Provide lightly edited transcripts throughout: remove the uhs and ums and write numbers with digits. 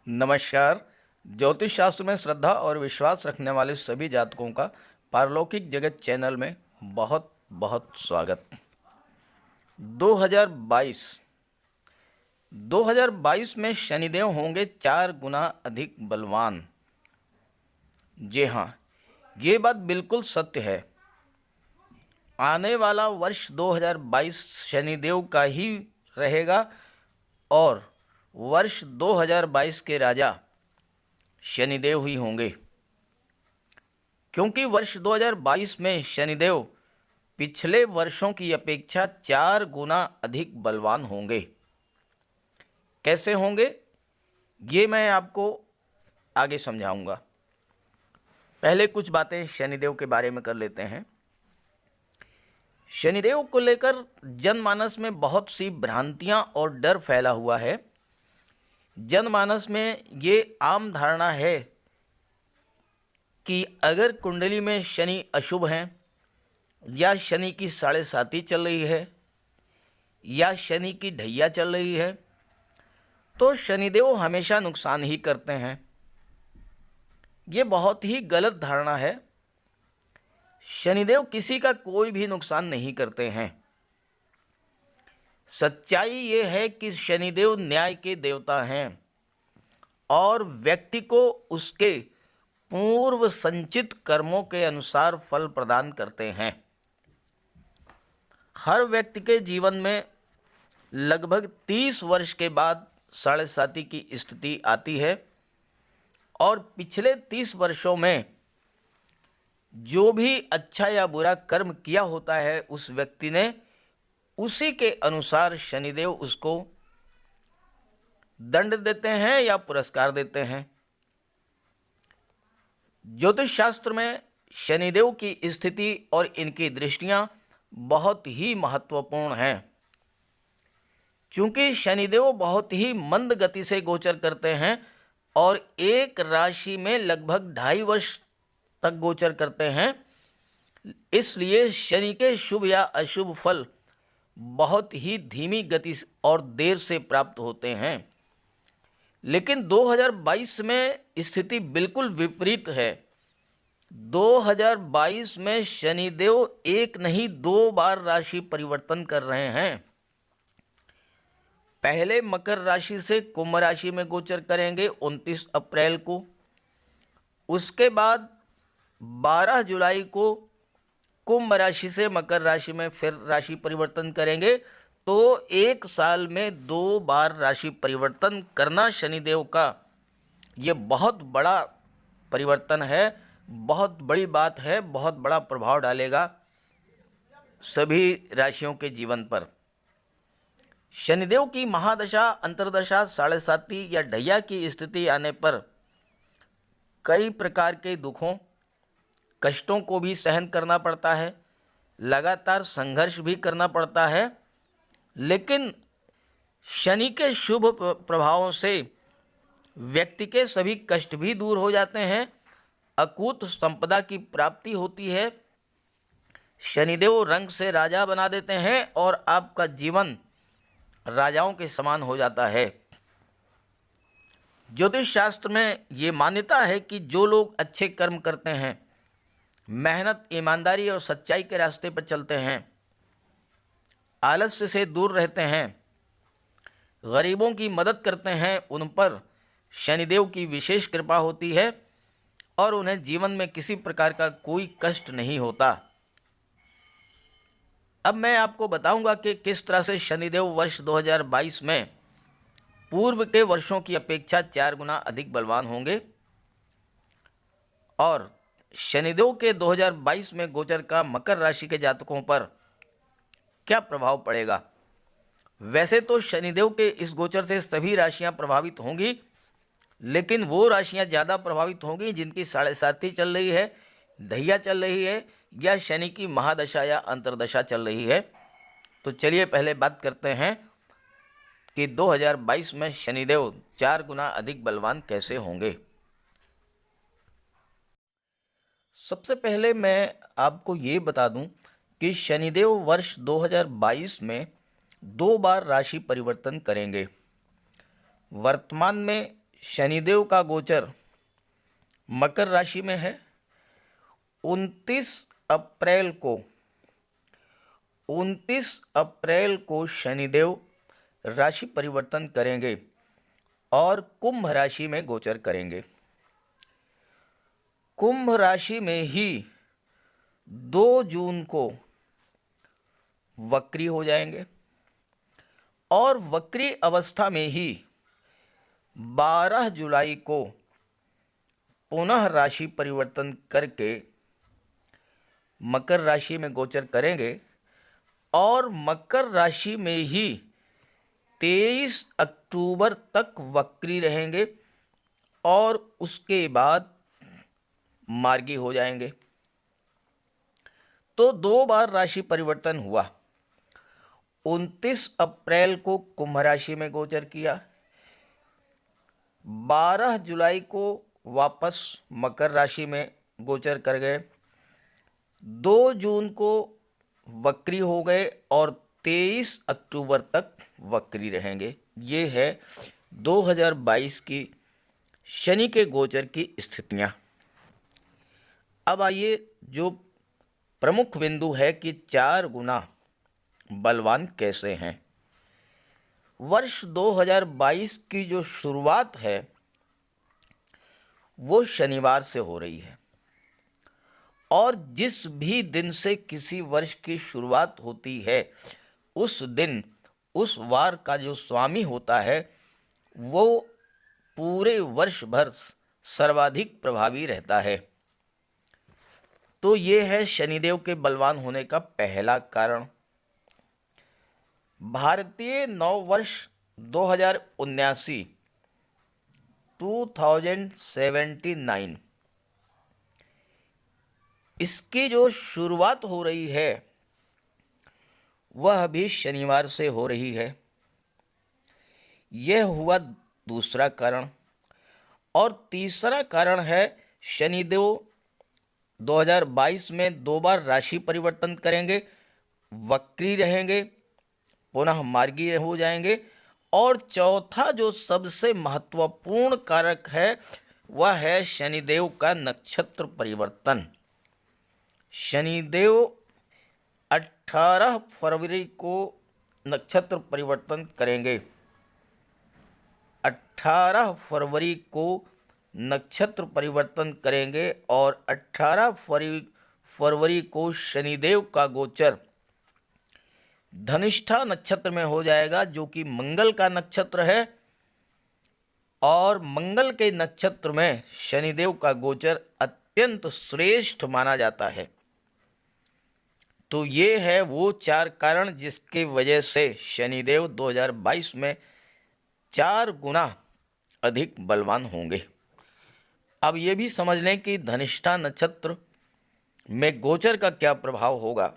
नमस्कार। ज्योतिष शास्त्र में श्रद्धा और विश्वास रखने वाले सभी जातकों का पारलौकिक जगत चैनल में बहुत बहुत स्वागत। 2022 में शनिदेव होंगे 4 गुना अधिक बलवान। जी हाँ, ये बात बिल्कुल सत्य है। आने वाला वर्ष 2022 शनिदेव का ही रहेगा और वर्ष 2022 के राजा शनिदेव ही होंगे, क्योंकि वर्ष 2022 में शनिदेव पिछले वर्षों की अपेक्षा 4 गुना अधिक बलवान होंगे। कैसे होंगे ये मैं आपको आगे समझाऊंगा। पहले कुछ बातें शनिदेव के बारे में कर लेते हैं। शनिदेव को लेकर जनमानस में बहुत सी भ्रांतियां और डर फैला हुआ है। जनमानस में ये आम धारणा है कि अगर कुंडली में शनि अशुभ हैं या शनि की 7.5 चल रही है या शनि की ढैया चल रही है तो शनिदेव हमेशा नुकसान ही करते हैं। ये बहुत ही गलत धारणा है। शनिदेव किसी का कोई भी नुकसान नहीं करते हैं। सच्चाई ये है कि शनिदेव न्याय के देवता हैं और व्यक्ति को उसके पूर्व संचित कर्मों के अनुसार फल प्रदान करते हैं। हर व्यक्ति के जीवन में लगभग 30 वर्ष के बाद 7.5 की स्थिति आती है और पिछले 30 वर्षों में जो भी अच्छा या बुरा कर्म किया होता है उस व्यक्ति ने, उसी के अनुसार शनिदेव उसको दंड देते हैं या पुरस्कार देते हैं। ज्योतिष शास्त्र में शनिदेव की स्थिति और इनकी दृष्टियां बहुत ही महत्वपूर्ण हैं। चूंकि शनिदेव बहुत ही मंद गति से गोचर करते हैं और एक राशि में लगभग 2.5 वर्ष तक गोचर करते हैं, इसलिए शनि के शुभ या अशुभ फल बहुत ही धीमी गति और देर से प्राप्त होते हैं। लेकिन 2022 में स्थिति बिल्कुल विपरीत है। 2022 में शनिदेव एक नहीं 2 बार राशि परिवर्तन कर रहे हैं। पहले मकर राशि से कुंभ राशि में गोचर करेंगे 29 अप्रैल को। उसके बाद 12 जुलाई को कुंभ राशि से मकर राशि में फिर राशि परिवर्तन करेंगे। तो एक साल में 2 बार राशि परिवर्तन करना शनिदेव का ये बहुत बड़ा परिवर्तन है, बहुत बड़ी बात है, बहुत बड़ा प्रभाव डालेगा सभी राशियों के जीवन पर। शनिदेव की महादशा, अंतर्दशा, 7.5 या ढैया की स्थिति आने पर कई प्रकार के दुखों, कष्टों को भी सहन करना पड़ता है, लगातार संघर्ष भी करना पड़ता है। लेकिन शनि के शुभ प्रभावों से व्यक्ति के सभी कष्ट भी दूर हो जाते हैं, अकूत संपदा की प्राप्ति होती है। शनिदेव रंग से राजा बना देते हैं और आपका जीवन राजाओं के समान हो जाता है। ज्योतिष शास्त्र में ये मान्यता है कि जो लोग अच्छे कर्म करते हैं, मेहनत, ईमानदारी और सच्चाई के रास्ते पर चलते हैं, आलस्य से दूर रहते हैं, गरीबों की मदद करते हैं, उन पर शनिदेव की विशेष कृपा होती है और उन्हें जीवन में किसी प्रकार का कोई कष्ट नहीं होता। अब मैं आपको बताऊंगा कि किस तरह से शनिदेव वर्ष 2022 में पूर्व के वर्षों की अपेक्षा 4 गुना अधिक बलवान होंगे और शनिदेव के 2022 में गोचर का मकर राशि के जातकों पर क्या प्रभाव पड़ेगा। वैसे तो शनिदेव के इस गोचर से सभी राशियां प्रभावित होंगी, लेकिन वो राशियां ज़्यादा प्रभावित होंगी जिनकी 7.5 चल रही है, ढैया चल रही है या शनि की महादशा या अंतर्दशा चल रही है। तो चलिए पहले बात करते हैं कि 2022 में शनिदेव 4 गुना अधिक बलवान कैसे होंगे। सबसे पहले मैं आपको ये बता दूं कि शनिदेव वर्ष 2022 में 2 बार राशि परिवर्तन करेंगे। वर्तमान में शनिदेव का गोचर मकर राशि में है। 29 अप्रैल को शनिदेव राशि परिवर्तन करेंगे और कुंभ राशि में गोचर करेंगे। कुंभ राशि में ही 2 जून को वक्री हो जाएंगे और वक्री अवस्था में ही 12 जुलाई को पुनः राशि परिवर्तन करके मकर राशि में गोचर करेंगे और मकर राशि में ही 23 अक्टूबर तक वक्री रहेंगे और उसके बाद मार्गी हो जाएंगे। तो 2 बार राशि परिवर्तन हुआ। 29 अप्रैल को कुंभ राशि में गोचर किया, 12 जुलाई को वापस मकर राशि में गोचर कर गए, 2 जून को वक्री हो गए और 23 अक्टूबर तक वक्री रहेंगे। ये है 2022 की शनि के गोचर की स्थितियाँ। अब आइए जो प्रमुख बिंदु है कि 4 गुना बलवान कैसे हैं। वर्ष 2022 की जो शुरुआत है वो शनिवार से हो रही है और जिस भी दिन से किसी वर्ष की शुरुआत होती है उस दिन उस वार का जो स्वामी होता है वो पूरे वर्ष भर सर्वाधिक प्रभावी रहता है। तो ये है शनिदेव के बलवान होने का पहला कारण। भारतीय नववर्ष 2079 इसकी जो शुरुआत हो रही है वह भी शनिवार से हो रही है। यह हुआ दूसरा कारण। और तीसरा कारण है शनिदेव 2022 में 2 बार राशि परिवर्तन करेंगे, वक्री रहेंगे, पुनः मार्गी हो जाएंगे। और चौथा जो सबसे महत्वपूर्ण कारक है वह है शनिदेव का नक्षत्र परिवर्तन। शनिदेव 18 फरवरी को नक्षत्र परिवर्तन करेंगे। 18 फरवरी को नक्षत्र परिवर्तन करेंगे और 18 फरवरी को शनिदेव का गोचर धनिष्ठा नक्षत्र में हो जाएगा जो कि मंगल का नक्षत्र है और मंगल के नक्षत्र में शनिदेव का गोचर अत्यंत श्रेष्ठ माना जाता है। तो ये है वो 4 कारण जिसके वजह से शनिदेव 2022 में 4 गुना अधिक बलवान होंगे। अब ये भी समझ लें कि धनिष्ठा नक्षत्र में गोचर का क्या प्रभाव होगा।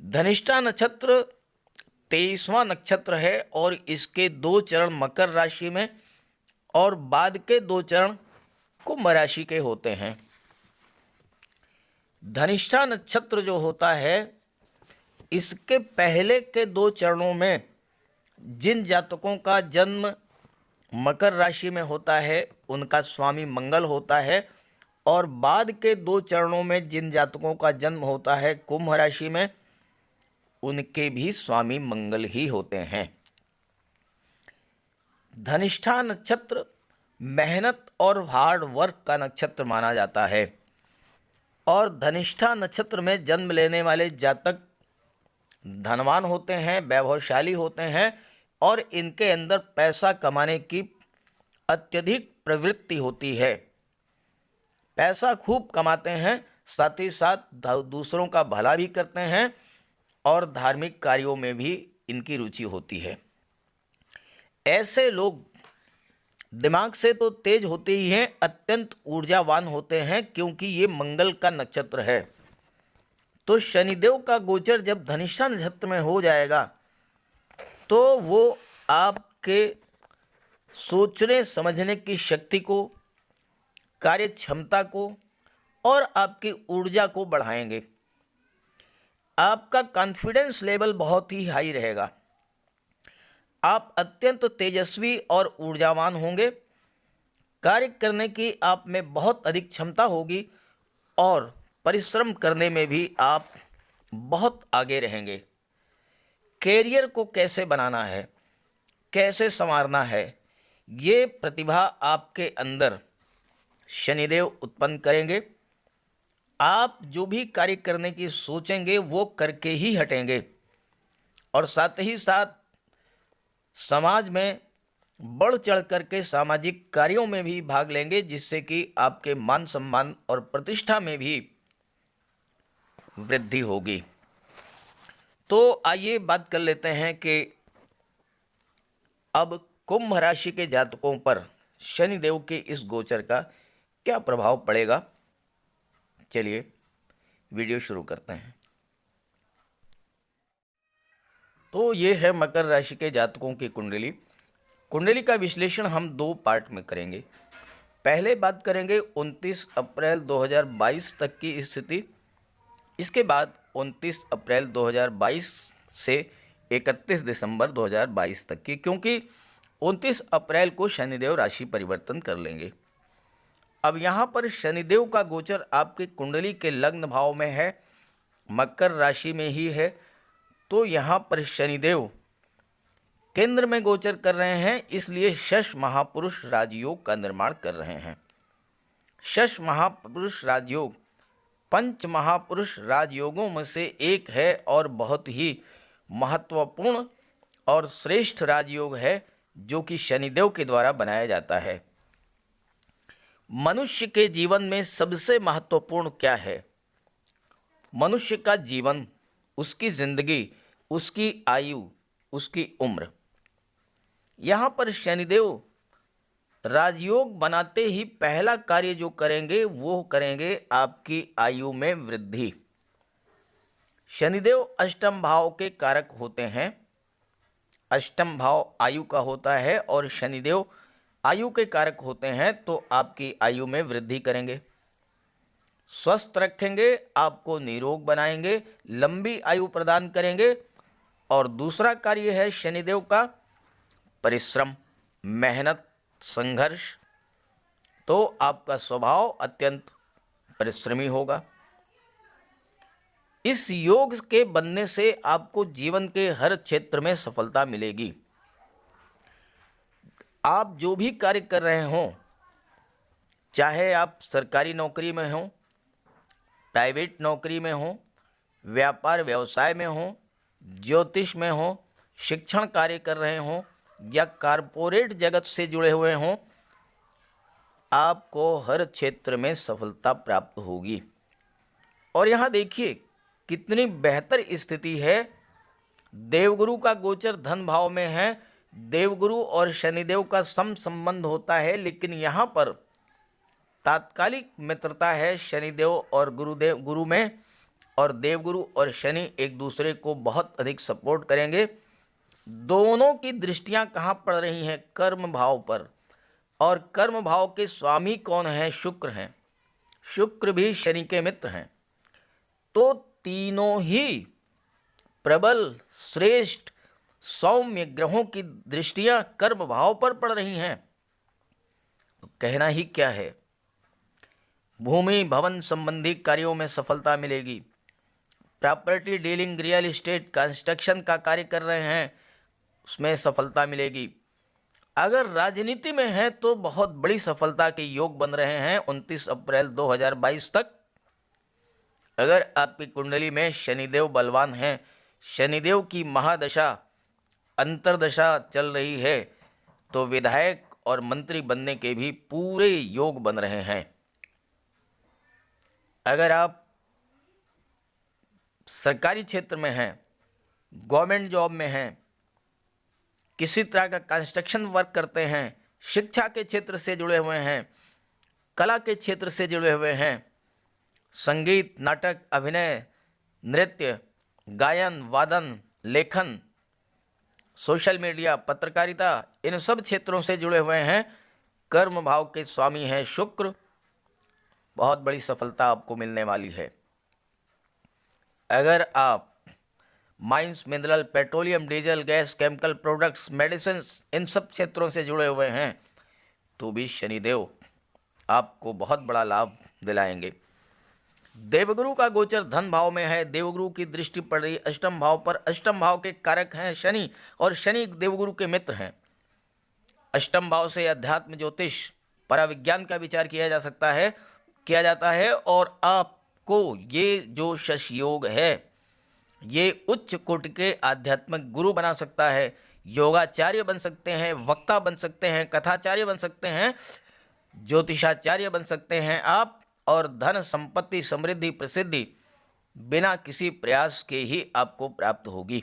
धनिष्ठा नक्षत्र 23वां नक्षत्र है और इसके 2 चरण मकर राशि में और बाद के 2 चरण कुंभ राशि के होते हैं। धनिष्ठा नक्षत्र जो होता है इसके पहले के 2 चरणों में जिन जातकों का जन्म मकर राशि में होता है उनका स्वामी मंगल होता है और बाद के 2 चरणों में जिन जातकों का जन्म होता है कुंभ राशि में उनके भी स्वामी मंगल ही होते हैं। धनिष्ठा नक्षत्र मेहनत और हार्ड वर्क का नक्षत्र माना जाता है और धनिष्ठा नक्षत्र में जन्म लेने वाले जातक धनवान होते हैं, वैभवशाली होते हैं और इनके अंदर पैसा कमाने की अत्यधिक प्रवृत्ति होती है। पैसा खूब कमाते हैं, साथ ही साथ दूसरों का भला भी करते हैं और धार्मिक कार्यों में भी इनकी रुचि होती है। ऐसे लोग दिमाग से तो तेज होते ही हैं, अत्यंत ऊर्जावान होते हैं क्योंकि ये मंगल का नक्षत्र है। तो शनिदेव का गोचर जब धनिष्ठा नक्षत्र में हो जाएगा तो वो आपके सोचने समझने की शक्ति को, कार्य क्षमता को और आपकी ऊर्जा को बढ़ाएंगे। आपका कॉन्फिडेंस लेवल बहुत ही हाई रहेगा। आप अत्यंत तेजस्वी और ऊर्जावान होंगे। कार्य करने की आप में बहुत अधिक क्षमता होगी और परिश्रम करने में भी आप बहुत आगे रहेंगे। कैरियर को कैसे बनाना है, कैसे संवारना है, ये प्रतिभा आपके अंदर शनिदेव उत्पन्न करेंगे। आप जो भी कार्य करने की सोचेंगे वो करके ही हटेंगे और साथ ही साथ समाज में बढ़ चढ़ करके सामाजिक कार्यों में भी भाग लेंगे, जिससे कि आपके मान सम्मान और प्रतिष्ठा में भी वृद्धि होगी। तो आइए बात कर लेते हैं कि अब कुंभ राशि के जातकों पर शनिदेव के इस गोचर का क्या प्रभाव पड़ेगा। चलिए वीडियो शुरू करते हैं। तो ये है मकर राशि के जातकों की कुंडली। कुंडली का विश्लेषण हम दो पार्ट में करेंगे। पहले बात करेंगे 29 अप्रैल 2022 तक की स्थिति। इसके बाद 29 अप्रैल 2022 से 31 दिसंबर 2022 तक की, क्योंकि 29 अप्रैल को शनिदेव राशि परिवर्तन कर लेंगे। अब यहाँ पर शनिदेव का गोचर आपकी कुंडली के लग्न भाव में है, मकर राशि में ही है। तो यहाँ पर शनिदेव केंद्र में गोचर कर रहे हैं, इसलिए शश महापुरुष राजयोग का निर्माण कर रहे हैं। शश महापुरुष राजयोग पंच महापुरुष राजयोगों में से एक है और बहुत ही महत्वपूर्ण और श्रेष्ठ राजयोग है, जो कि शनिदेव के द्वारा बनाया जाता है। मनुष्य के जीवन में सबसे महत्वपूर्ण क्या है? मनुष्य का जीवन, उसकी जिंदगी, उसकी आयु, उसकी उम्र। यहाँ पर शनिदेव राजयोग बनाते ही पहला कार्य जो करेंगे वो करेंगे आपकी आयु में वृद्धि। शनिदेव अष्टम भाव के कारक होते हैं। अष्टम भाव आयु का होता है और शनिदेव आयु के कारक होते हैं, तो आपकी आयु में वृद्धि करेंगे, स्वस्थ रखेंगे, आपको निरोग बनाएंगे, लंबी आयु प्रदान करेंगे। और दूसरा कार्य है शनिदेव का परिश्रम, मेहनत, संघर्ष। तो आपका स्वभाव अत्यंत परिश्रमी होगा। इस योग के बनने से आपको जीवन के हर क्षेत्र में सफलता मिलेगी। आप जो भी कार्य कर रहे हों, चाहे आप सरकारी नौकरी में हों, प्राइवेट नौकरी में हों, व्यापार व्यवसाय में हों, ज्योतिष में हों, शिक्षण कार्य कर रहे हों या कारपोरेट जगत से जुड़े हुए हों, आपको हर क्षेत्र में सफलता प्राप्त होगी। और यहाँ देखिए कितनी बेहतर स्थिति है। देवगुरु का गोचर धन भाव में है। देवगुरु और शनिदेव का सम संबंध होता है, लेकिन यहाँ पर तात्कालिक मित्रता है शनिदेव और गुरु में, और देवगुरु और शनि एक दूसरे को बहुत अधिक सपोर्ट करेंगे। दोनों की दृष्टियां कहाँ पड़ रही हैं? कर्म भाव पर। और कर्म भाव के स्वामी कौन है? शुक्र हैं। शुक्र भी शनि के मित्र हैं। तो तीनों ही प्रबल, श्रेष्ठ, सौम्य ग्रहों की दृष्टियां कर्म भाव पर पड़ रही हैं। तो कहना ही क्या है। भूमि भवन संबंधी कार्यों में सफलता मिलेगी। Property dealing, real estate, construction का कार्य कर रहे हैं, उसमें सफलता मिलेगी। अगर राजनीति में है तो बहुत बड़ी सफलता के योग बन रहे हैं 29 अप्रैल 2022 तक। अगर आपकी कुंडली में शनिदेव बलवान हैं, शनिदेव की महादशा, अंतर्दशा चल रही है, तो विधायक और मंत्री बनने के भी पूरे योग बन रहे हैं। अगर आप सरकारी क्षेत्र में हैं, गवर्नमेंट जॉब में हैं, किसी तरह का कंस्ट्रक्शन वर्क करते हैं, शिक्षा के क्षेत्र से जुड़े हुए हैं, कला के क्षेत्र से जुड़े हुए हैं, संगीत, नाटक, अभिनय, नृत्य, गायन, वादन, लेखन, सोशल मीडिया, पत्रकारिता, इन सब क्षेत्रों से जुड़े हुए हैं, कर्म भाव के स्वामी हैं शुक्र, बहुत बड़ी सफलता आपको मिलने वाली है। अगर आप mines, mineral, petroleum, diesel, gas, chemical products, medicine, इन सब क्षेत्रों से जुड़े हुए हैं तो भी शनिदेव आपको बहुत बड़ा लाभ दिलाएंगे। देवगुरु का गोचर धन भाव में है, देवगुरु की दृष्टि पड़ रही अष्टम भाव पर। अष्टम भाव के कारक हैं शनि, और शनि देवगुरु के मित्र हैं। अष्टम भाव से अध्यात्म, ज्योतिष, पराविज्ञान का विचार किया जाता है और आपको ये जो शश योग है ये उच्च कोटि के आध्यात्मिक गुरु बना सकता है। योगाचार्य बन सकते हैं, वक्ता बन सकते हैं, कथाचार्य बन सकते हैं, ज्योतिषाचार्य बन सकते हैं आप, और धन, संपत्ति, समृद्धि, प्रसिद्धि बिना किसी प्रयास के ही आपको प्राप्त होगी।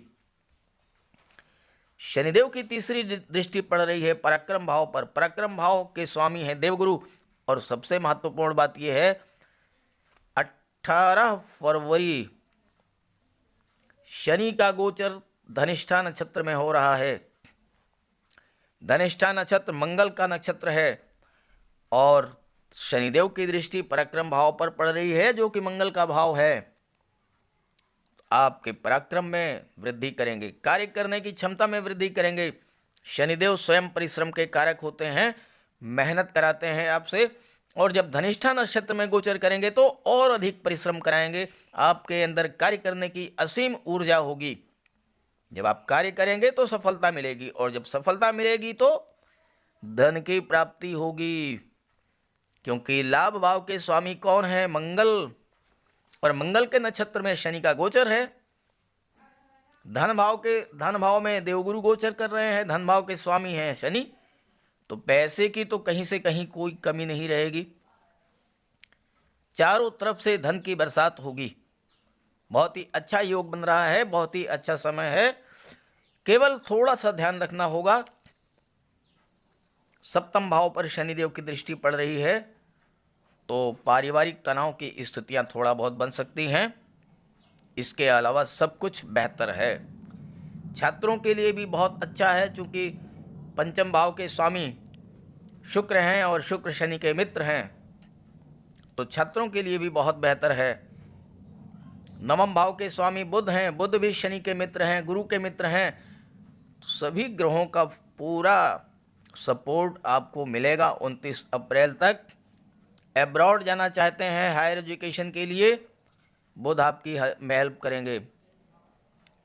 शनिदेव की तीसरी दृष्टि पड़ रही है पराक्रम भाव पर। पराक्रम भाव के स्वामी हैं देवगुरु, और सबसे महत्वपूर्ण बात यह है 18 फरवरी शनि का गोचर धनिष्ठा नक्षत्र में हो रहा है। धनिष्ठा नक्षत्र मंगल का नक्षत्र है और शनिदेव की दृष्टि पराक्रम भाव पर पड़ रही है जो कि मंगल का भाव है। आपके पराक्रम में वृद्धि करेंगे, कार्य करने की क्षमता में वृद्धि करेंगे। शनिदेव स्वयं परिश्रम के कारक होते हैं, मेहनत कराते हैं आपसे, और जब धनिष्ठा नक्षत्र में गोचर करेंगे तो और अधिक परिश्रम कराएंगे। आपके अंदर कार्य करने की असीम ऊर्जा होगी। जब आप कार्य करेंगे तो सफलता मिलेगी, और जब सफलता मिलेगी तो धन की प्राप्ति होगी, क्योंकि लाभ भाव के स्वामी कौन है? मंगल, और मंगल के नक्षत्र में शनि का गोचर है। धन भाव में देवगुरु गोचर कर रहे हैं, धन भाव के स्वामी हैं शनि, तो पैसे की तो कहीं से कहीं कोई कमी नहीं रहेगी। चारों तरफ से धन की बरसात होगी। बहुत ही अच्छा योग बन रहा है, बहुत ही अच्छा समय है। केवल थोड़ा सा ध्यान रखना होगा, सप्तम भाव पर शनिदेव की दृष्टि पड़ रही है तो पारिवारिक तनाव की स्थितियां थोड़ा बहुत बन सकती हैं। इसके अलावा सब कुछ बेहतर है। छात्रों के लिए भी बहुत अच्छा है, चूँकि पंचम भाव के स्वामी शुक्र हैं और शुक्र शनि के मित्र हैं, तो छात्रों के लिए भी बहुत बेहतर है। नवम भाव के स्वामी बुध हैं, बुध भी शनि के मित्र हैं, गुरु के मित्र हैं। सभी ग्रहों का पूरा सपोर्ट आपको मिलेगा 29 अप्रैल तक। एब्रॉड जाना चाहते हैं हायर एजुकेशन के लिए, बुध आपकी हेल्प करेंगे।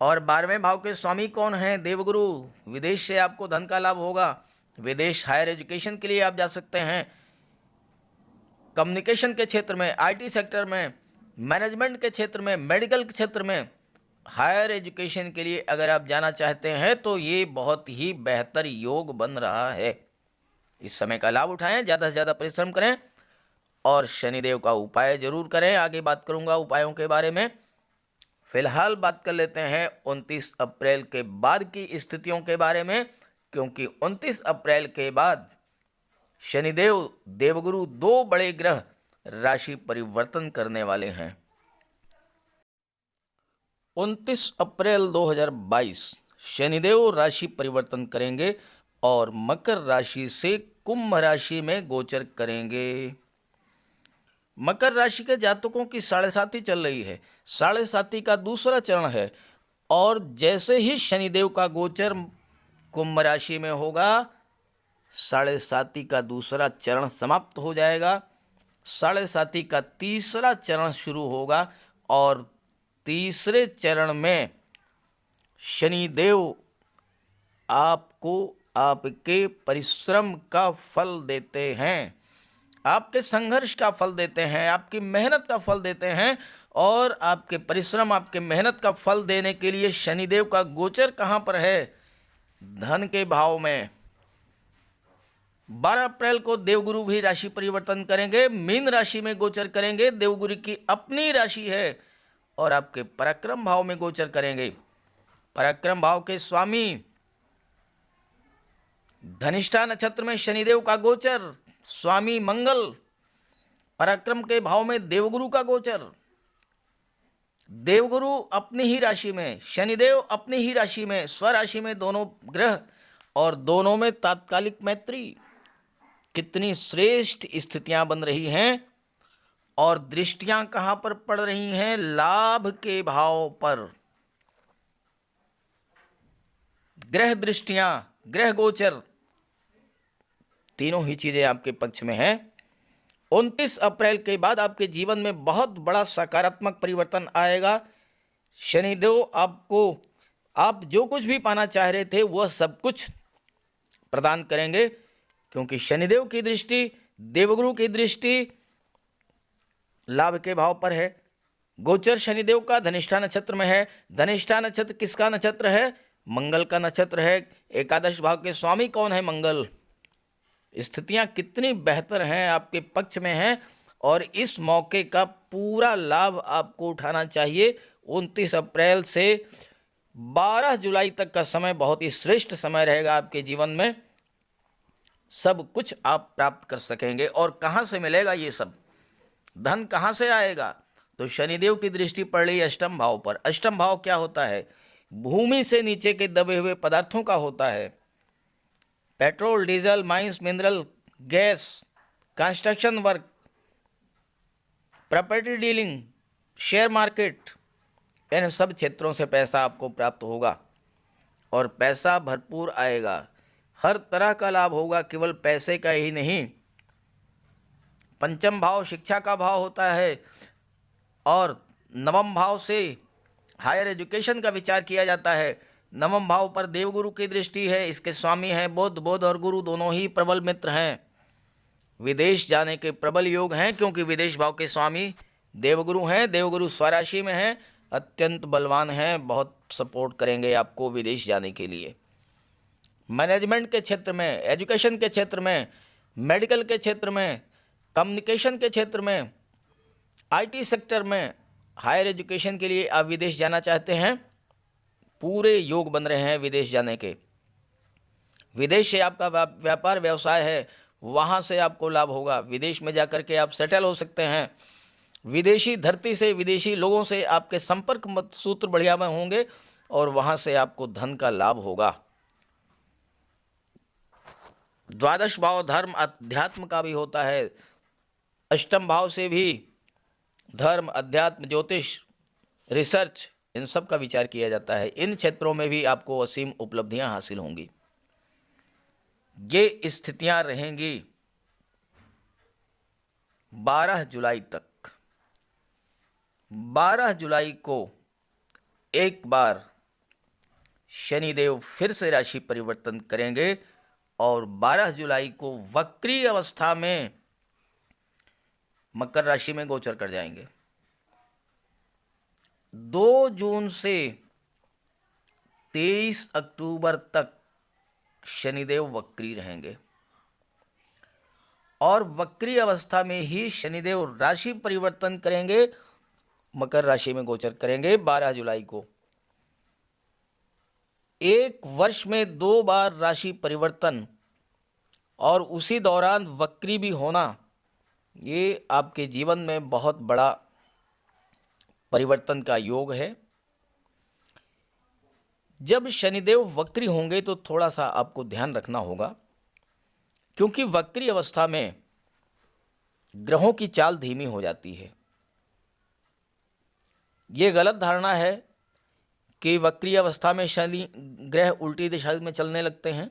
और 12वें भाव के स्वामी कौन हैं? देवगुरु। विदेश से आपको धन का लाभ होगा। विदेश हायर एजुकेशन के लिए आप जा सकते हैं। कम्युनिकेशन के क्षेत्र में, आईटी सेक्टर में, मैनेजमेंट के क्षेत्र में, मेडिकल के क्षेत्र में, हायर एजुकेशन के लिए अगर आप जाना चाहते हैं तो ये बहुत ही बेहतर योग बन रहा है। इस समय का लाभ उठाएं, ज़्यादा से ज़्यादा परिश्रम करें और शनिदेव का उपाय जरूर करें। आगे बात करूंगा उपायों के बारे में। फिलहाल बात कर लेते हैं 29 अप्रैल के बाद की स्थितियों के बारे में, क्योंकि 29 अप्रैल के बाद शनिदेव देवगुरु 2 बड़े ग्रह राशि परिवर्तन करने वाले हैं। 29 अप्रैल 2022 शनिदेव राशि परिवर्तन करेंगे और मकर राशि से कुंभ राशि में गोचर करेंगे। मकर राशि के जातकों की 7.5 चल रही है, 7.5 का दूसरा चरण है, और जैसे ही शनिदेव का गोचर कुंभ राशि में होगा 7.5 का दूसरा चरण समाप्त हो जाएगा। 7.5 का तीसरा चरण शुरू होगा, और तीसरे चरण में शनिदेव आपको आपके परिश्रम का फल देते हैं, आपके संघर्ष का फल देते हैं, आपकी मेहनत का फल देते हैं। और आपके परिश्रम, आपके मेहनत का फल देने के लिए शनिदेव का गोचर कहाँ पर है? धन के भाव में। 12 अप्रैल को देवगुरु भी राशि परिवर्तन करेंगे, मीन राशि में गोचर करेंगे। देवगुरु की अपनी राशि है और आपके पराक्रम भाव में गोचर करेंगे। पराक्रम भाव के स्वामी धनिष्ठा नक्षत्र में शनिदेव का गोचर, स्वामी मंगल। पराक्रम के भाव में देवगुरु का गोचर। देवगुरु अपनी ही राशि में, शनिदेव अपनी ही राशि में, स्वराशि में दोनों ग्रह, और दोनों में तात्कालिक मैत्री। कितनी श्रेष्ठ स्थितियां बन रही हैं। और दृष्टियां कहां पर पड़ रही हैं? लाभ के भाव पर। ग्रह दृष्टियां, ग्रह गोचर, तीनों ही चीजें आपके पक्ष में हैं। 29 अप्रैल के बाद आपके जीवन में बहुत बड़ा सकारात्मक परिवर्तन आएगा। शनिदेव आपको, आप जो कुछ भी पाना चाह रहे थे वह सब कुछ प्रदान करेंगे, क्योंकि शनिदेव की दृष्टि, देवगुरु की दृष्टि लाभ के भाव पर है। गोचर शनिदेव का धनिष्ठा नक्षत्र में है। धनिष्ठा नक्षत्र किसका नक्षत्र है? मंगल का नक्षत्र है। एकादश भाव के स्वामी कौन है? मंगल। स्थितियां कितनी बेहतर हैं, आपके पक्ष में हैं, और इस मौके का पूरा लाभ आपको उठाना चाहिए। 29 अप्रैल से 12 जुलाई तक का समय बहुत ही श्रेष्ठ समय रहेगा आपके जीवन में। सब कुछ आप प्राप्त कर सकेंगे। और कहाँ से मिलेगा ये सब? धन कहाँ से आएगा? तो शनिदेव की दृष्टि पड़ रही अष्टम भाव पर। अष्टम भाव क्या होता है? भूमि से नीचे के दबे हुए पदार्थों का होता है। Petrol, diesel, mines, mineral, gas, construction work, property dealing, share market, इन सब क्षेत्रों से पैसा आपको प्राप्त होगा और पैसा भरपूर आएगा। हर तरह का लाभ होगा, केवल पैसे का ही नहीं। पंचम भाव शिक्षा का भाव होता है और नवम भाव से हायर एजुकेशन का विचार किया जाता है। नवम भाव पर देवगुरु की दृष्टि है। इसके स्वामी हैं बुध। बुध और गुरु दोनों ही प्रबल मित्र हैं। विदेश जाने के प्रबल योग हैं, क्योंकि विदेश भाव के स्वामी देवगुरु हैं। देवगुरु स्वराशि में हैं, अत्यंत बलवान हैं, बहुत सपोर्ट करेंगे आपको विदेश जाने के लिए। मैनेजमेंट के क्षेत्र में, एजुकेशन के क्षेत्र में, मेडिकल के क्षेत्र में, कम्युनिकेशन के क्षेत्र में, आईटी सेक्टर में, हायर एजुकेशन के लिए आप विदेश जाना चाहते हैं, पूरे योग बन रहे हैं विदेश जाने के। विदेश से आपका व्यापार व्यवसाय है, वहाँ से आपको लाभ होगा। विदेश में जाकर के आप सेटल हो सकते हैं। विदेशी धरती से, विदेशी लोगों से आपके संपर्क सूत्र बढ़िया में होंगे और वहाँ से आपको धन का लाभ होगा। द्वादश भाव धर्म अध्यात्म का भी होता है। अष्टम भाव से भी धर्म, अध्यात्म, ज्योतिष, रिसर्च, इन सब का विचार किया जाता है। इन क्षेत्रों में भी आपको असीम उपलब्धियां हासिल होंगी। ये स्थितियां रहेंगी 12 जुलाई तक। 12 जुलाई को एक बार शनिदेव फिर से राशि परिवर्तन करेंगे और 12 जुलाई को वक्री अवस्था में मकर राशि में गोचर कर जाएंगे। 2 जून से 23 अक्टूबर तक शनिदेव वक्री रहेंगे और वक्री अवस्था में ही शनिदेव राशि परिवर्तन करेंगे, मकर राशि में गोचर करेंगे 12 जुलाई को। एक वर्ष में 2 बार राशि परिवर्तन और उसी दौरान वक्री भी होना, ये आपके जीवन में बहुत बड़ा परिवर्तन का योग है। जब शनिदेव वक्री होंगे तो थोड़ा सा आपको ध्यान रखना होगा, क्योंकि वक्री अवस्था में ग्रहों की चाल धीमी हो जाती है। ये गलत धारणा है कि वक्री अवस्था में शनि ग्रह उल्टी दिशा में चलने लगते हैं।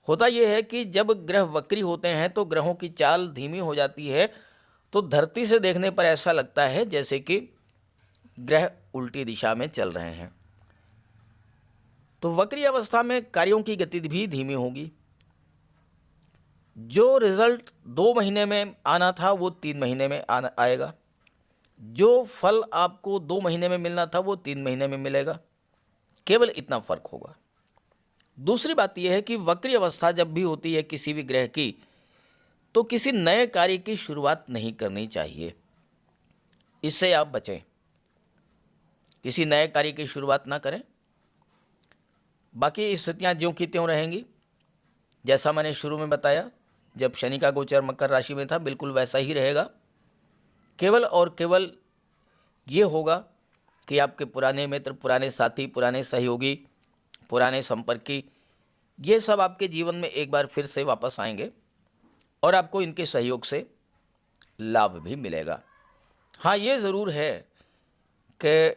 होता यह है कि जब ग्रह वक्री होते हैं तो ग्रहों की चाल धीमी हो जाती है, तो धरती से देखने पर ऐसा लगता है जैसे कि ग्रह उल्टी दिशा में चल रहे हैं। तो वक्री अवस्था में कार्यों की गति भी धीमी होगी। जो रिजल्ट 2 महीने में आना था वो 3 महीने में आएगा। जो फल आपको 2 महीने में मिलना था वो 3 महीने में मिलेगा। केवल इतना फर्क होगा। दूसरी बात यह है कि वक्री अवस्था जब भी होती है किसी भी ग्रह की, तो किसी नए कार्य की शुरुआत नहीं करनी चाहिए। इससे आप बचें, किसी नए कार्य की शुरुआत ना करें। बाकी स्थितियां ज्यों की त्यों रहेंगी। जैसा मैंने शुरू में बताया, जब शनि का गोचर मकर राशि में था, बिल्कुल वैसा ही रहेगा। केवल और केवल ये होगा कि आपके पुराने मित्र, पुराने साथी, पुराने सहयोगी, पुराने संपर्की, ये सब आपके जीवन में एक बार फिर से वापस आएंगे और आपको इनके सहयोग से लाभ भी मिलेगा। हाँ, ये ज़रूर है कि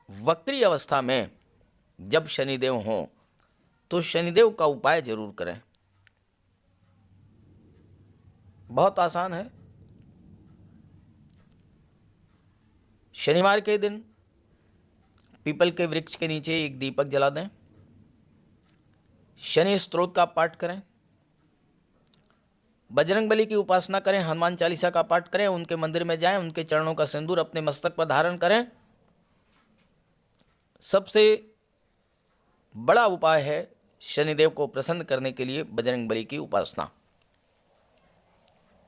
वक्री अवस्था में जब शनिदेव हों तो शनिदेव का उपाय जरूर करें। बहुत आसान है। शनिवार के दिन पीपल के वृक्ष के नीचे एक दीपक जला दें, शनि स्तोत्र का पाठ करें, बजरंगबली की उपासना करें, हनुमान चालीसा का पाठ करें, उनके मंदिर में जाएं, उनके चरणों का सिंदूर अपने मस्तक पर धारण करें। सबसे बड़ा उपाय है शनिदेव को प्रसन्न करने के लिए बजरंगबली की उपासना।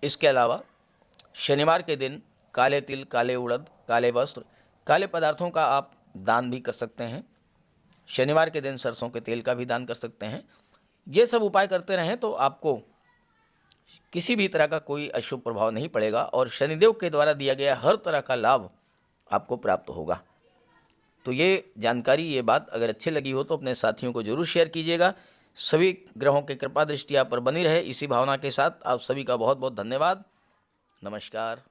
इसके अलावा शनिवार के दिन काले तिल, काले उड़द, काले वस्त्र, काले पदार्थों का आप दान भी कर सकते हैं। शनिवार के दिन सरसों के तेल का भी दान कर सकते हैं। ये सब उपाय करते रहें तो आपको किसी भी तरह का कोई अशुभ प्रभाव नहीं पड़ेगा और शनिदेव के द्वारा दिया गया हर तरह का लाभ आपको प्राप्त होगा। तो ये जानकारी, ये बात अगर अच्छी लगी हो तो अपने साथियों को जरूर शेयर कीजिएगा। सभी ग्रहों की कृपा दृष्टि आप पर बनी रहे, इसी भावना के साथ आप सभी का बहुत बहुत धन्यवाद। नमस्कार।